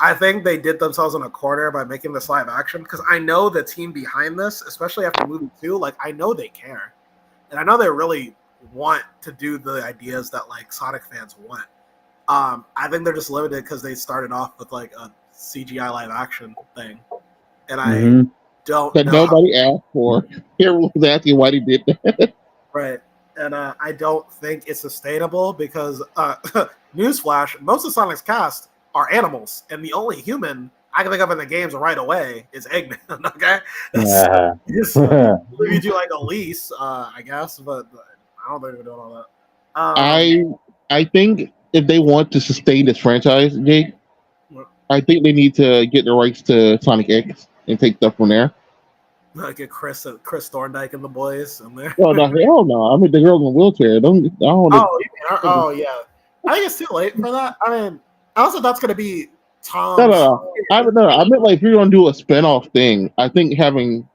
I think they did themselves in a corner by making this live action because I know the team behind this, especially after movie 2, like I know they care, and I know they really want to do the ideas that like Sonic fans want. I think they're just limited because they started off with like a CGI live action thing, and I don't know. Nobody asked for. Everyone was asking why they did that. Right. And I don't think it's sustainable because, newsflash, most of Sonic's cast are animals, and the only human I can think of in the games right away is Eggman. Okay, you do like Elise, I guess, but I don't think we're doing all that. I think if they want to sustain this franchise, Jake, I think they need to get the rights to Sonic X and take stuff from there. Get Chris Thorndike and the boys in there. Oh no, hell no! I mean the girl in the wheelchair. Oh yeah. I think it's too late for that. I mean, I also that's going to be Tom. No. I meant like if you're going to do a spinoff thing, I think having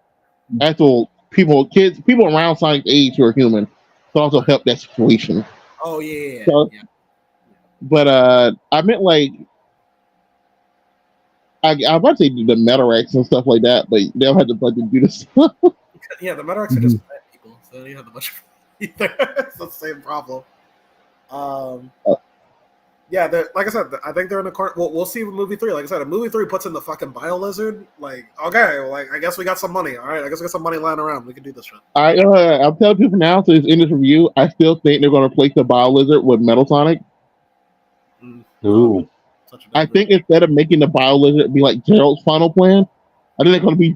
actual people around Sonic's age who are human could also help that situation. Oh yeah. But I meant like I'm about to say the Metarax and stuff like that, but they don't have the budget to do this. Yeah, the Metarax are just fat people, so they don't have the budget either. It's the same problem. Yeah, like I said, I think they're in the corner. We'll see with movie 3. Like I said, if movie 3 puts in the fucking Bio Lizard, like, okay, like I guess we got some money. All right, I guess we got some money lying around. We can do this shit. I'm telling people now, so in this review, I still think they're going to replace the Bio Lizard with Metal Sonic. Ooh. I think instead of making the Bio Lizard be like Gerald's final plan, I think they're going to be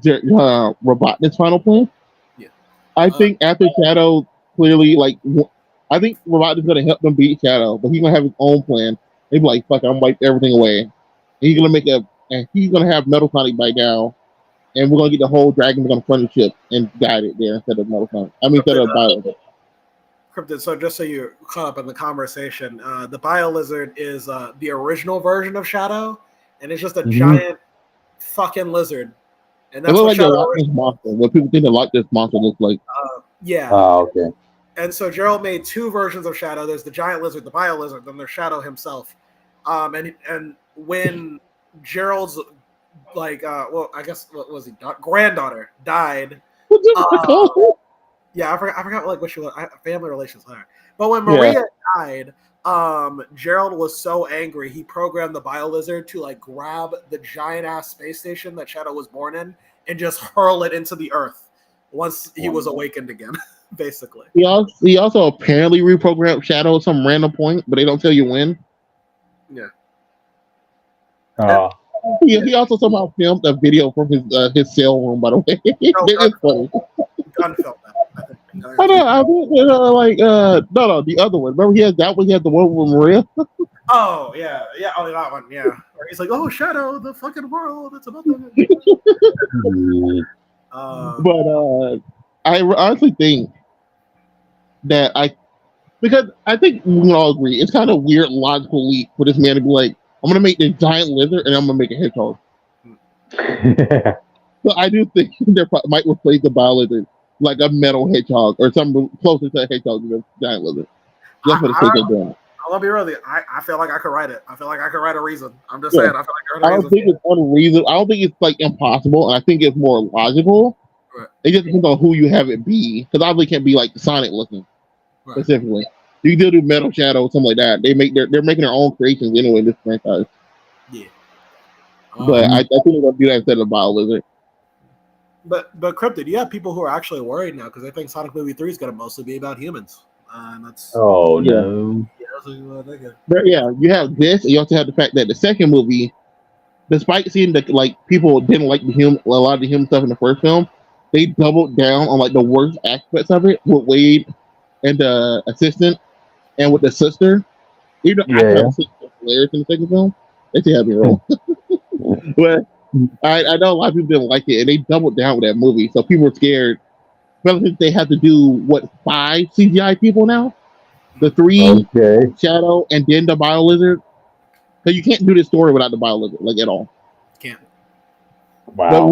Robotnik's final plan. Yeah. I think after Shadow, clearly, like, I think Robotnik's going to help them beat Shadow, but he's going to have his own plan. He'd be like, fuck, I'm wipe everything away. And he's going to have Metal Sonic by now, and we're going to get the whole Dragon on the front of the ship and guide it there instead of Metal Sonic. Instead of Bio Lizard. Cryptid, so just so you're caught up in the conversation, the Bio Lizard is the original version of Shadow, and it's just a giant fucking lizard. And that's what Shadow Loch Ness monster. What people think the Loch Ness monster looks like. Yeah. Oh, okay. And so Gerald made 2 versions of Shadow. There's the giant lizard, the Bio Lizard, then there's Shadow himself. And when Gerald's I guess what was he? Granddaughter died. Yeah, I forgot like what she was. Family relations there. But when Maria died, Gerald was so angry he programmed the Bio Lizard to like grab the giant ass space station that Shadow was born in and just hurl it into the earth once he was awakened again. Basically, he also apparently reprogrammed Shadow at some random point, but they don't tell you when. Yeah. He also somehow filmed a video from his cell room. By the way, it's funny. Gunn filmed that. No, the other one. Remember he had that one. He had the one with Maria. Oh yeah, only that one. Yeah, where he's like, "Oh, Shadow, the fucking world. It's about to." But I honestly think that because I think we can all agree it's kind of weird logical leap for this man to be like, I'm gonna make this giant lizard and I'm gonna make a hedgehog. So I do think they might replace the Bio Lizard like a metal hedgehog or something closer to a hedgehog than a giant lizard. Just for the sake of doing it. gonna be real. I feel like I could write it. I feel like I could write a reason. I'm just saying. I feel like I don't think it's unreasonable. I don't think it's like impossible, and I think it's more logical. Right. It just depends on who you have it be, because obviously can't be like Sonic looking specifically. You can do Metal Shadow or something like that. They're making their own creations anyway in this franchise. Yeah. But I think they're gonna do that instead of BioLizard. But Cryptid, you have people who are actually worried now because they think Sonic Movie 3 is going to mostly be about humans. And that's no. But yeah, you have this, and you also have the fact that the second movie, despite seeing that like people didn't like a lot of the human stuff in the first film, they doubled down on like the worst aspects of it with Wade and the assistant and with the sister. Even though I thought the sister was hilarious in the second film, they still have me wrong. But I know a lot of people didn't like it, and they doubled down with that movie, so people were scared. Especially they have to do 5 CGI people now, the 3 Shadow, and then the BioLizard. So you can't do this story without the BioLizard, like at all. Can't. Wow. But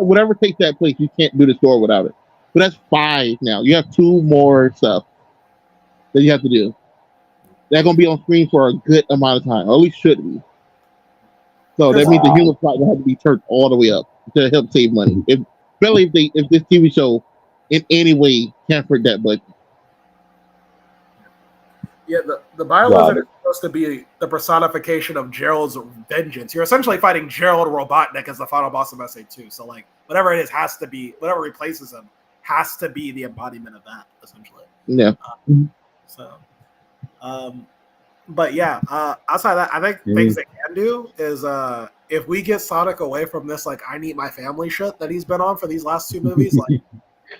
whatever takes that place, you can't do the story without it. But that's 5 now. You have 2 more stuff that you have to do. They're gonna be on screen for a good amount of time, or at least should be. So that means the human plot will have to be turned all the way up to help save money. If this TV show in any way can't hurt that budget. Yeah, the BioLizard is supposed to be the personification of Gerald's vengeance. You're essentially fighting Gerald Robotnik as the final boss of SA2. So like whatever it is has to be, whatever replaces him has to be the embodiment of that, essentially. Yeah. But yeah, outside of that, I think things they can do is if we get Sonic away from this like I need my family shit that he's been on for these last 2 movies, like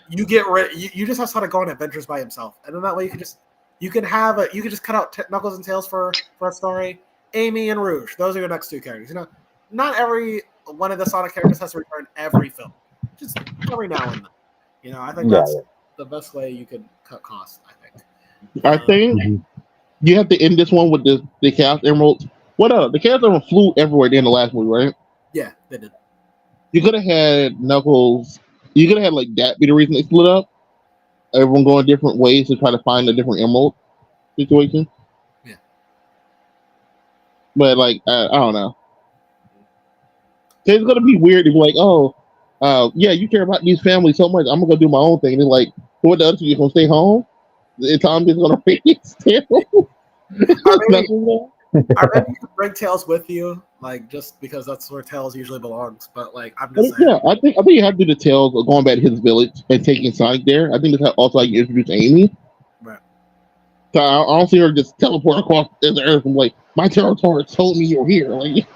you get rid, you just have Sonic go on adventures by himself, and then that way you can just cut out Knuckles and Tails for a story. Amy and Rouge, those are your next 2 characters. You know, not every one of the Sonic characters has to return every film, just every now and then. You know, I think that's the best way you can cut costs. I think you have to end this one with the Chaos Emeralds. What up? The Chaos Emerald flew everywhere in the last movie, right? Yeah, they did. You could have had Knuckles. You could have had like that be the reason they split up. Everyone going different ways to try to find a different emerald situation. Yeah. But like I don't know. It's gonna be weird to be like, oh, yeah, you care about these families so much. I'm gonna go do my own thing. And it's like, what the other two? You gonna stay home? Tom just gonna raise Tails. I bet you can bring Tails with you, like just because that's where Tails usually belongs. But like, I'm just saying. Yeah, I think you have to do the Tails of going back to his village and taking Sonic there. I think that's also how you introduce Amy. Right. So I don't see her just teleport across the earth and like my territory told me you're here. Like,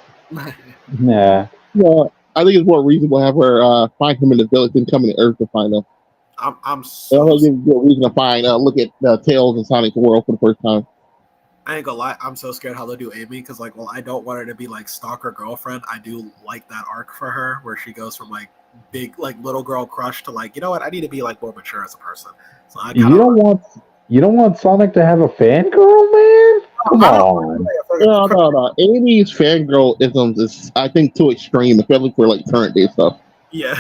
yeah. Yeah, I think it's more reasonable to have her find him in the village than coming to Earth to find him. I'm so. That'll give you a reason to find look at Tails and Sonic's world for the first time. I ain't gonna lie, I'm so scared how they do Amy because like, well, I don't want her to be like stalker girlfriend. I do like that arc for her where she goes from like big like little girl crush to like, you know what, I need to be like more mature as a person. So I you don't want Sonic to have a fangirl, man? Come on. No. Amy's fangirlism is, I think, too extreme, especially for like current day stuff. Yeah.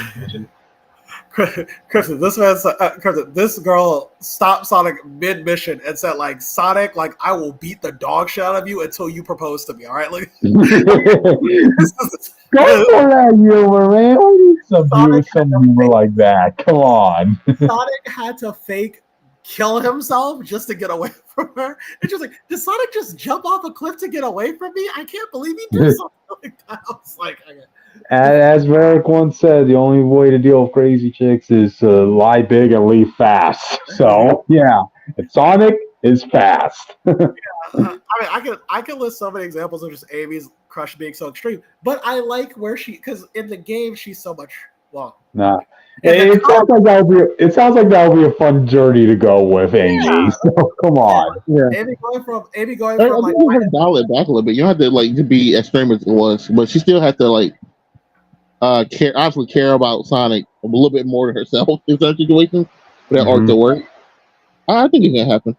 Kristen, this girl stopped Sonic mid-mission and said, like, Sonic, like, I will beat the dog shit out of you until you propose to me, all right? Like, go for that humor, man. Why do you some humor like that? Come on. Sonic had to fake kill himself just to get away from her. And she's like, did Sonic just jump off a cliff to get away from me? I can't believe he did something like that. I was like, as Varric once said, the only way to deal with crazy chicks is to lie big and leave fast. So yeah, Sonic is fast. I mean, I can list so many examples of just Amy's crush being so extreme, but I like where because in the game she's so much Nah. It sounds like that would be a fun journey to go with Amy. Yeah. So come on. Yeah. Amy going from like dial it back a little bit. You don't have to like to be as extreme as it was, but she still had to like care about Sonic a little bit more than herself in certain situations for that arc to work. I think it can happen.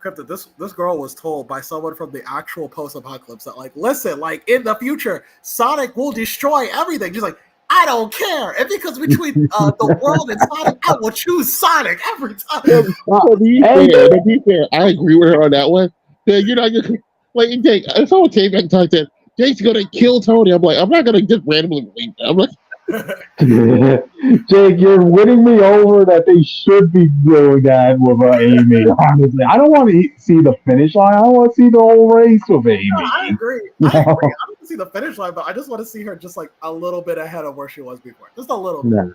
Cryptid, this girl was told by someone from the actual post-apocalypse that like, listen, like in the future, Sonic will destroy everything. She's like, I don't care. If it comes between the world and Sonic, I will choose Sonic every time. To be fair, I agree with her on that one. Yeah, you're not gonna like Jake. If someone came back and said Jake's gonna kill Tony, I'm like, I'm not gonna just randomly believe that. I'm like, Jake, you're winning me over that they should be doing that with Amy. Honestly, I don't want to see the finish line. I want to see the whole race with Amy. No, I agree. I agree. I don't want to see the finish line, but I just want to see her just like a little bit ahead of where she was before. Just a little bit.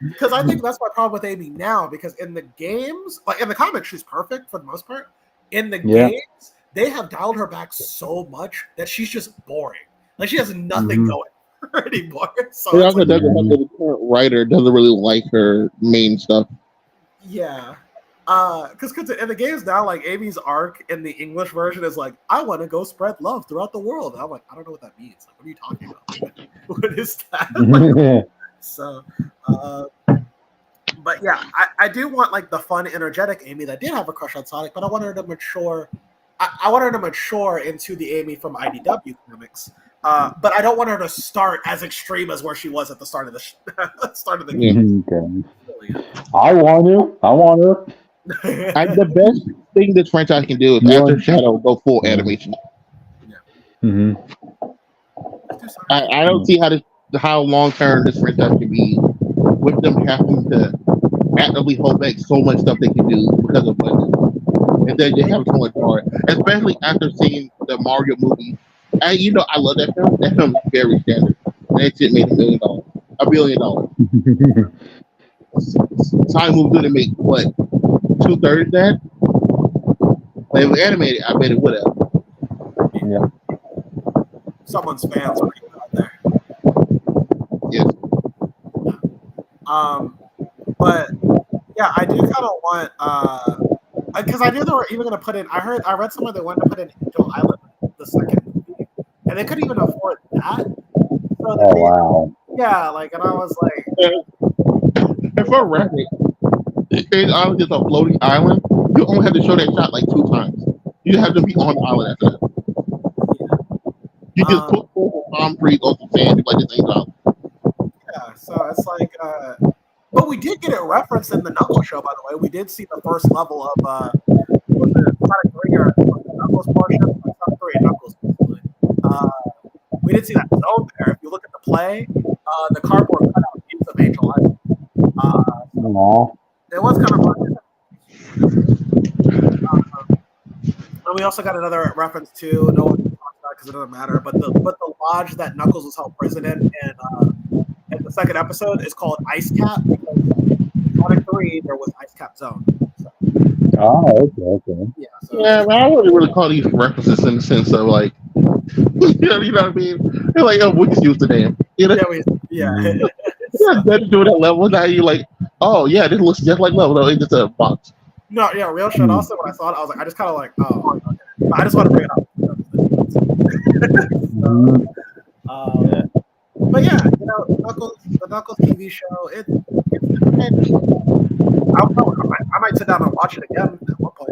Because I think that's my problem with Amy now. Because in the games, like in the comics, she's perfect for the most part. In the games, they have dialed her back so much that she's just boring. Like she has nothing going for her anymore. So it also doesn't have the current writer doesn't really like her main stuff. Yeah. Because in the games now, like Amy's arc in the English version is like, I want to go spread love throughout the world. And I'm like, I don't know what that means. Like, what are you talking about? What is that? Like, so, but yeah, I do want like the fun, energetic Amy that did have a crush on Sonic, but I want her to mature. I want her to mature into the Amy from IDW comics. But I don't want her to start as extreme as where she was at the start of the start of the game. Okay. I want her. The best thing this franchise can do is after Shadow go full animation. Yeah. I don't see how long term this franchise can be with them having to actively hold back so much stuff they can do because of budget. And then they have so much more, especially after seeing the Mario movie. And I love that film. That film is very standard. That shit made $1 billion. $1 billion. Sonic movie didn't make what 2/3 that. But if it was animated, I bet it would have. Yeah. Someone's fans are out there. Yes. But yeah, I do kind of want because I knew they were even going to put in. I read somewhere they wanted to put in Angel Island, the second movie, and they couldn't even afford that. So wow. Yeah, like, and I was like, and for a record, Angel Island is a floating island. You only have to show that shot like 2 times. You have to be on the island after that. You just put palm trees on some sand like this Angel Island. Yeah, so it's like, but we did get it referenced in the Knuckles show, by the way. We did see the first level of was it Sonic 3 or the Knuckles portion? Sonic 3 and Knuckles, basically. We did see that zone there. If you look at the play, the cardboard cutout is of Angel Island. It was kind of fun. And we also got another reference to, no one talks about because it doesn't matter, but the lodge that Knuckles was held prison in the second episode is called Ice Cap because in Sonic 3 there was Ice Cap Zone. So. Okay. Yeah, but I wouldn't really call these references in the sense of like, you know what I mean? They're like, we just use the name. You know? Yeah. Yeah, better do that level. Now you're like, oh yeah, this looks just like level. No, it's just a box. No, yeah, real shit. Also, when I saw it, I was like, I just kind of like, oh, okay. I just want to bring it up. But yeah, the Knuckles TV show, I might sit down and watch it again at one point.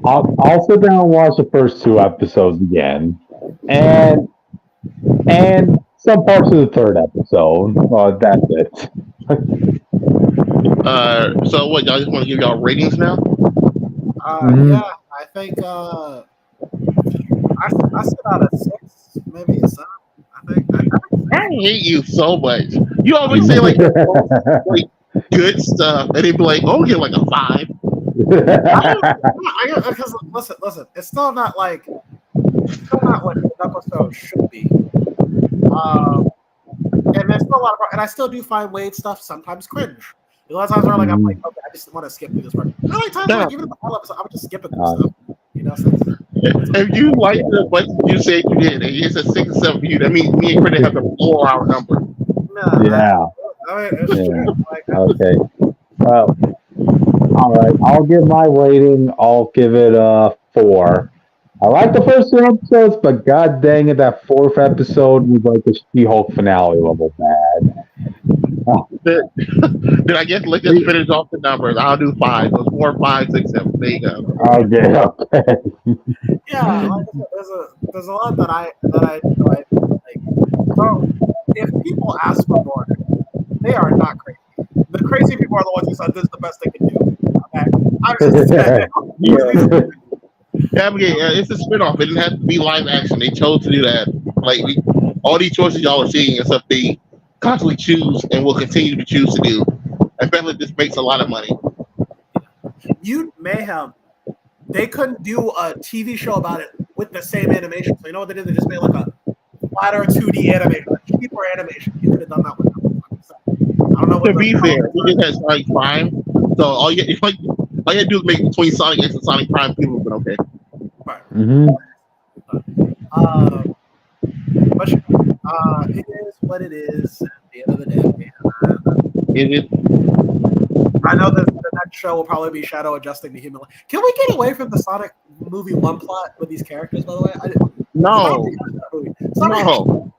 I'll sit down and watch the first 2 episodes again, and some parts of the 3rd episode. That's it. So what? Y'all just want to give y'all ratings now? Yeah, I think I sit out at 6, maybe a 7. I hate you so much. You always say like good stuff, and they'd be like, "Oh, get like a 5." Because listen, it's still not what the Knuckles show should be. And there's still a lot of, and I still do find Wade stuff sometimes cringe. A lot of times where like I'm like, okay, I just want to skip through this part. There are like times like even in the whole episode, I would just skip it through stuff. If you like what you said you did, and it's a 6 or 7 for you, that means me and Credit have to blow our number. Yeah. It's true. Okay. Well, all right. I'll give my rating. I'll give it a 4. I like the first 2 episodes, but god dang it, that 4th episode was like the She-Hulk finale level bad. Then I guess let's just finish off the numbers. I'll do 5. So 4, 5, 6, 7. There you go. Okay. Yeah, like I said, there's a lot that I enjoy. Like, so if people ask for more, they are not crazy. The crazy people are the ones who said this is the best they can do. Okay, I'm just saying. Yeah, but it's a spinoff. It didn't have to be live action. They chose to do that. Like all these choices y'all are seeing is stuff they constantly choose and will continue to choose to do. Especially this makes a lot of money. You Mayhem, they couldn't do a TV show about it with the same animation. So you know what they did? They just made like a flatter 2D animation, a cheaper animation. You could have done that with them. I don't know what To be fair, we just had Sonic Prime, so all you had to do is make between Sonic X and Sonic Prime people, but okay. Right. Mm-hmm. But it is what it is at the end of the day. Is it? I know that the next show will probably be Shadow adjusting the human. Can we get away from the Sonic movie one plot with these characters? By the way, no.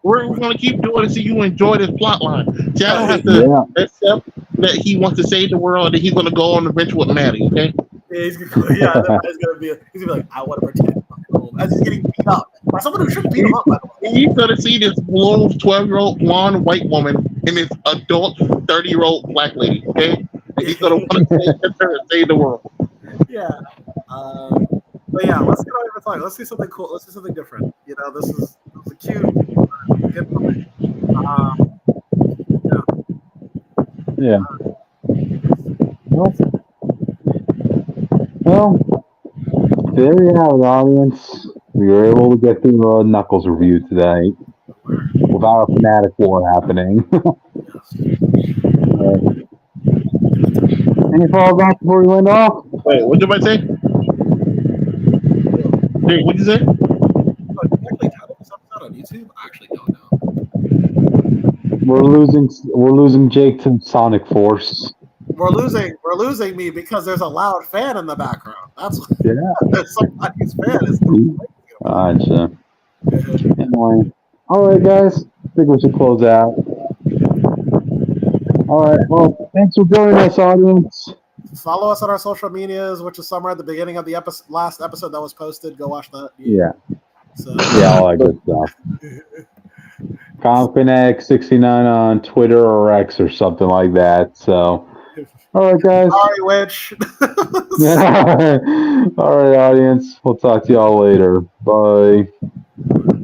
We're going to keep doing it so you enjoy this plot line. Shadow has to accept that he wants to save the world and he's going to go on an adventure with Maddie. Okay. Yeah, he's gonna be like, I want to protect my home as he's getting beat up by someone who shouldn't beat him up. By the way, he's gonna see this little 12-year-old blonde white woman and this adult 30-year-old black lady. Okay, and he's gonna want to save the world. Yeah, but yeah, let's get over time. Let's see something cool. Let's do something different. You know, this is a cute. Yeah. Well, there you have it, audience. We were able to get through a Knuckles review today without a Phanatic war happening. Any follow back before we went off? Wait, what did I say? Hey, what did you say? On YouTube? I actually don't know. We're losing Jake to Sonic Force. We're losing me because there's a loud fan in the background. That's somebody's fan is. Gotcha. Anyway, all right, guys. I think we should close out. All right. Well, thanks for joining us, audience. Follow us on our social medias, which is somewhere at the beginning of the last episode that was posted. Go watch that. Yeah. So. Yeah, all that good stuff. Phanatic69 on Twitter or X or something like that. So, all right, guys. Sorry, Witch. All right, audience. We'll talk to y'all later. Bye.